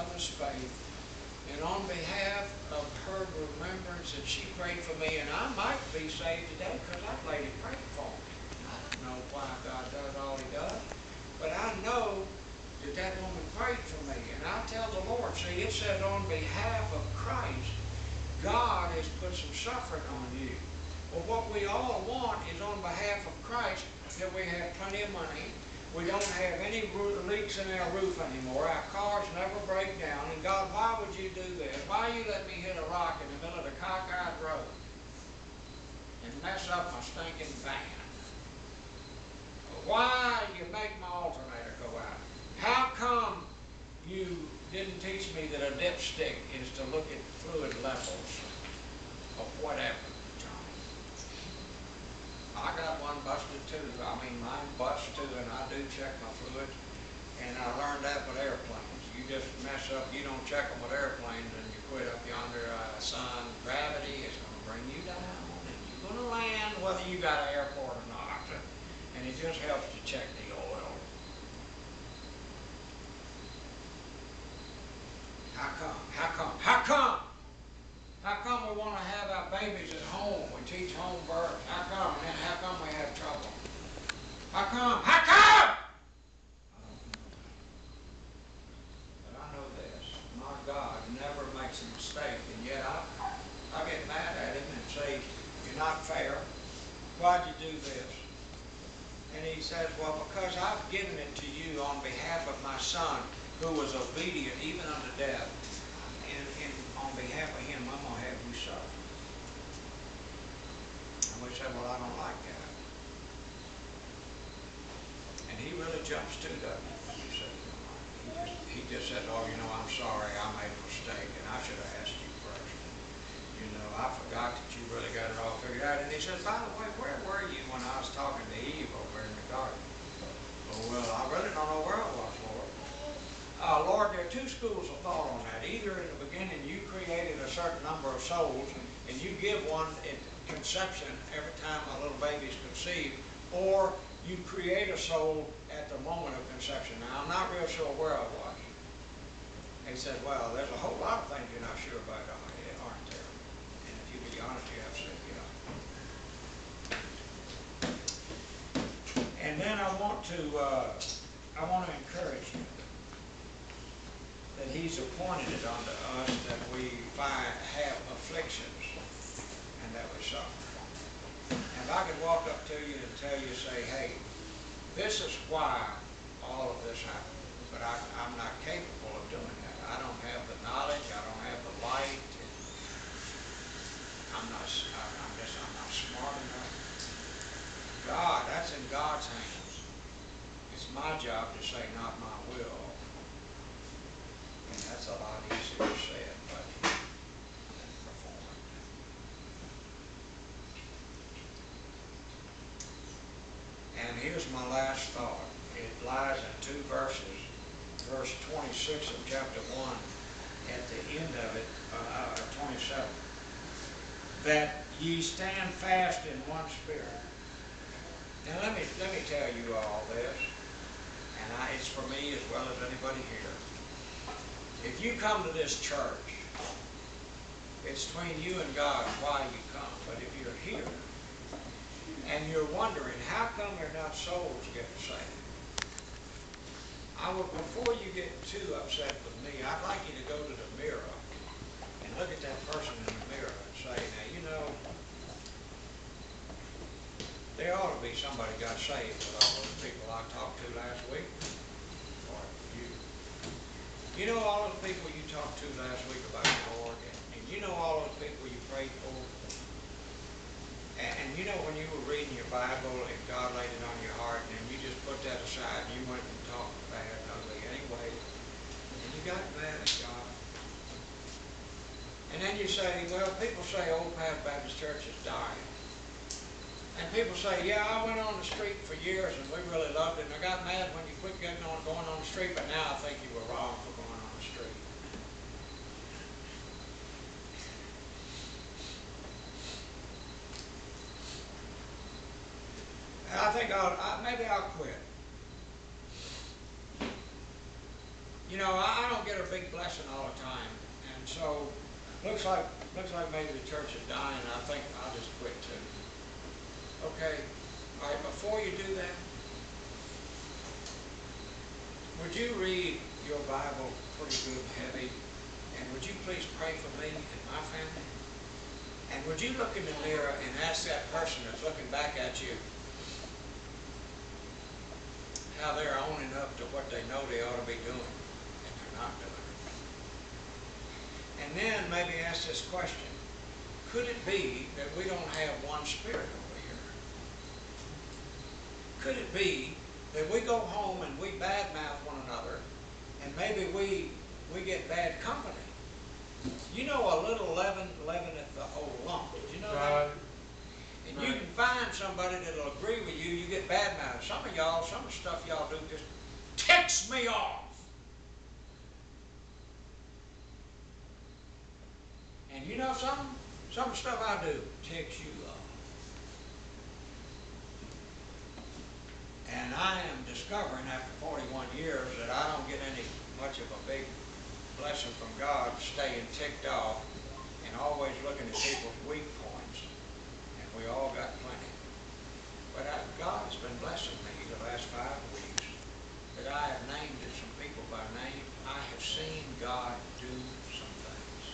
mother's faith, and on behalf of her remembrance that she prayed for me, and I might be saved today because that lady prayed for me. I don't know why God does all he does, but I know that that woman prayed for me. And I tell the Lord, see, it says on behalf of Christ, God has put some suffering on you. Well, what we all want is on behalf of Christ that we have plenty of money. We don't have any leaks in our roof anymore. Our cars never break down. And God, why would you do this? Why you let me hit a rock in the middle of the cockeyed road and mess up my stinking van? Why you make my alternator go out? How come you didn't teach me that a dipstick is to look at fluid levels of whatever? I got one busted too. I mean, mine busts too, and I do check my fluids. And I learned that with airplanes. You just mess up, you don't check them with airplanes, and you quit up yonder, sun, gravity is going to bring you down, and you're going to land whether you got an airport or not. And it just helps to check the oil. How come? How come? How come? How come we want to have our babies at home? We teach home birth. How come? And then how come we have trouble? How come? How come? I don't know. But I know this. My God never makes a mistake. And yet I get mad at him and say, you're not fair. Why'd you do this? And he says, well, because I've given it to you on behalf of my son, who was obedient even unto death. And on behalf of him, I'm going to have you suffer. And we said, well, I don't like that. And he really jumps to, doesn't he? He just said, oh, you know, I'm sorry, I made a mistake, and I should have asked you first. You know, I forgot that you really got it all figured out. And he says, by the way, where were you when I was talking to Eve over in the garden? Oh, well, I really don't know where I was, Lord. Lord, there are two schools of thought on that. Either in the beginning you created a certain number of souls and you give one at conception every time a little baby is conceived, or you create a soul at the moment of conception. Now, I'm not real sure where I was. He said, well, there's a whole lot of things you're not sure about, aren't there? And if you be honest, you have to say, yeah. And then I want to encourage you that he's appointed it unto us that we have afflictions and that we suffer. And if I could walk up to you and tell you, say, hey, this is why all of this happened, but I'm not capable of doing that. I don't have the knowledge, I don't have the light, I'm not smart enough. God, that's in God's hands. It's my job to say, not my will. And that's a lot easier said, but performed. And here's my last thought. It lies in two verses. Verse 26 of chapter 1, at the end of it, 27. That ye stand fast in one spirit. Now let me tell you all this, and it's for me as well as anybody here. If you come to this church, it's between you and God why you come. But if you're here and you're wondering, how come there are not souls getting saved? Before you get too upset with me, I'd like you to go to the mirror and look at that person in the mirror and say, now, you know, there ought to be somebody got saved with all those people I talked to last week. Or you. You know all those people you talked to last week about the Lord, and you know all those people you prayed for, and you know when you were reading your Bible and God laid it on your heart, and you just put that aside and you went and talked bad and ugly anyway, and you got mad at God. And then you say, well, people say Old Path Baptist Church is dying. And people say, yeah, I went on the street for years and we really loved it, and I got mad when you quit going on the street, but now I think you were wrong for going on the street. And I think maybe I'll quit. You know, I don't get a big blessing all the time, and so looks like maybe the church is dying. I think I'll just quit too. Okay. All right. Before you do that, would you read your Bible pretty good, heavy, and would you please pray for me and my family? And would you look in the mirror and ask that person that's looking back at you how they're owning up to what they know they ought to be doing and they're not doing it? And then maybe ask this question: could it be that we don't have one spirit over here? Could it be that we go home and we badmouth one another, and maybe we get bad company? You know, a little leaven leaveneth the whole lump. Did you know that? And you can find somebody that'll agree with you. You get badmouthed. Some of y'all, some of the stuff y'all do just ticks me off. And you know something? Some of the stuff I do ticks you off. And I am discovering after 41 years that I don't get any much of a big blessing from God staying ticked off and always looking at people's weak points. And we all got plenty. But God has been blessing me the last 5 weeks that I have named some people by name. I have seen God do some things.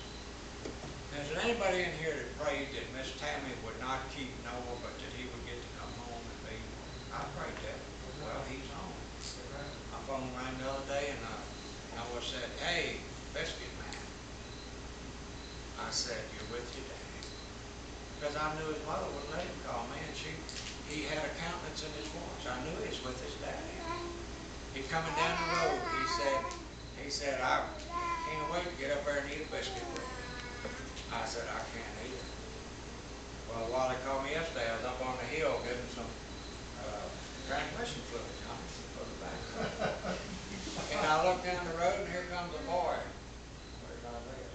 Now, is there anybody in here that prayed that Miss Tammy would not keep Noah, but that he would get to come home and be? I prayed that. Well, he's home. My phone rang the other day and Noah said, "Hey, biscuit man." I said, "You're with your daddy." Because I knew his mother wouldn't let him call me, and he had a countenance in his voice. I knew he was with his daddy. He coming down the road, he said, "I can't wait to get up there and eat a biscuit with you." I said, "I can't either." Well, while they called me yesterday, I was up on the hill getting some transmission fluid for the back. And I looked down the road, and here comes a boy. Where's Isaiah?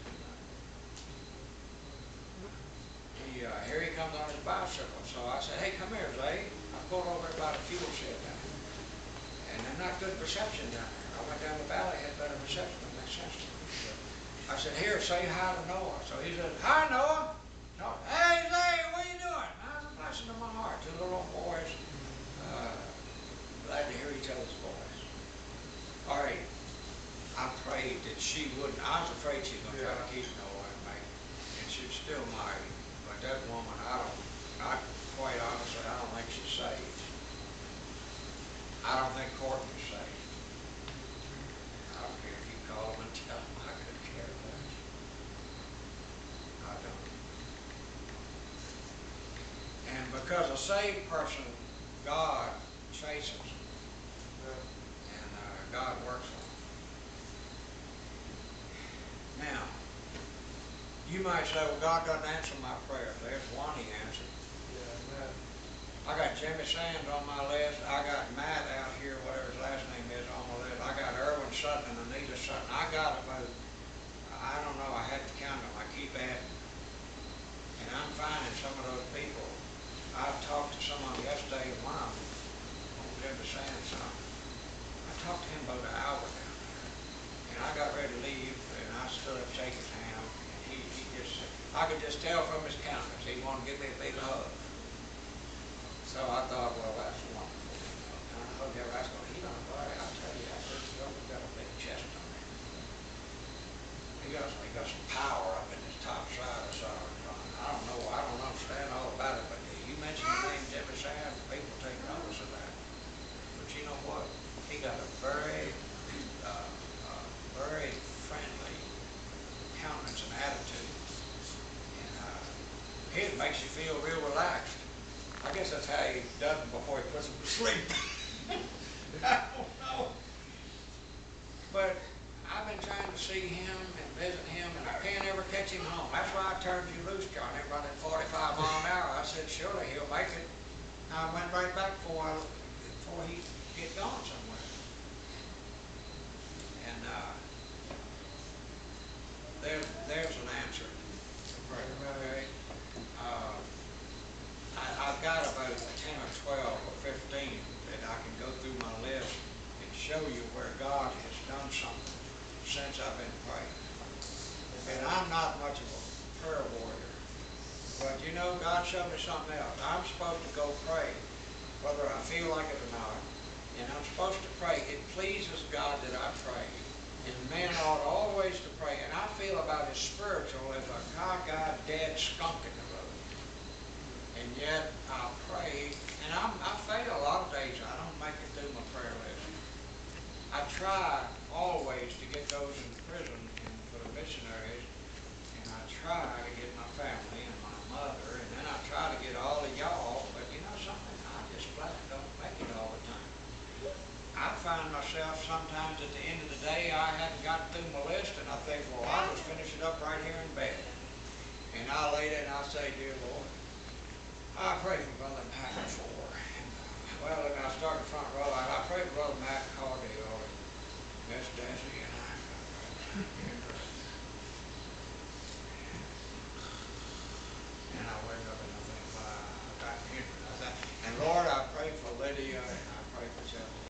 Here he comes on his bicycle. So I said, "Hey, come here, Zay." I pulled over by the fuel shed down there. And they're not good reception down there. I went down the valley, had better reception than that sense. I said, "Here, say hi to Noah." So he said, "Hi, Noah." No, "Hey, Zay, what are you doing?" I was a blessing to my heart. 2 little boys, glad to hear each other's voice. All right. I prayed that she wouldn't. I was afraid she was going to try to keep Noah and me. And she's still married. But that woman, quite honestly, I don't think she's saved. I don't think Courtney's saved. I don't care if you call them and tell them. I couldn't care less. I don't. And because a saved person, God chases them. And God works on them. Now, you might say, "Well, God doesn't answer my prayers." There's one he answered. I got Jimmy Sands on my list. I got Matt out here, whatever his last name is, on my list. I got Erwin Sutton and Anita Sutton. I got about, I don't know, I had to count them. I keep adding. And I'm finding some of those people. I talked to someone yesterday, one of them, old Jimmy Sands' son. I talked to him about an hour down there. And I got ready to leave, and I stood up, shake his hand, and he just, I could just tell from his countenance, he wanted to give me a big hug. So I thought, well, that's wonderful. And I hugged him. I said, "He don't know. I'll tell you, he's got a big chest on him. He got some power up in his top side of the I don't understand all about it, but you mentioned the name Jimmy Sands, people take notice of that. But you know what? He got a very friendly countenance and attitude. And it makes you feel real relaxed. I guess that's how he does them before he puts them to sleep. I don't know. But I've been trying to see him and visit him, and I can't ever catch him home. That's why I turned you loose, John. They're running 45 miles an hour. I said, surely he'll make it. I went right back before he get gone somewhere. And there's an answer. Okay. I've got about 10 or 12 or 15 that I can go through my list and show you where God has done something showed me something else. I'm supposed to go pray, whether I feel like it or not. And I'm supposed to pray. It pleases God that I pray. And man ought always to pray. And I feel about as spiritual as a cockeyed dead skunk in the road. And yet I pray, and I fail a lot of days. I don't make it through my prayer list. I try always to get those in prison and for the missionaries, and I try to get my family and my mother, and then I try to get all of y'all, but you know something, I just flat don't make it all the time. I find myself sometimes at the end of the day, I haven't gotten through my list, and I think, well, I'll just finish it up right here in bed. And I lay there and I say, dear Lord, I pray for Brother Mac for, well, and I start in the front row, I pray for Brother Mac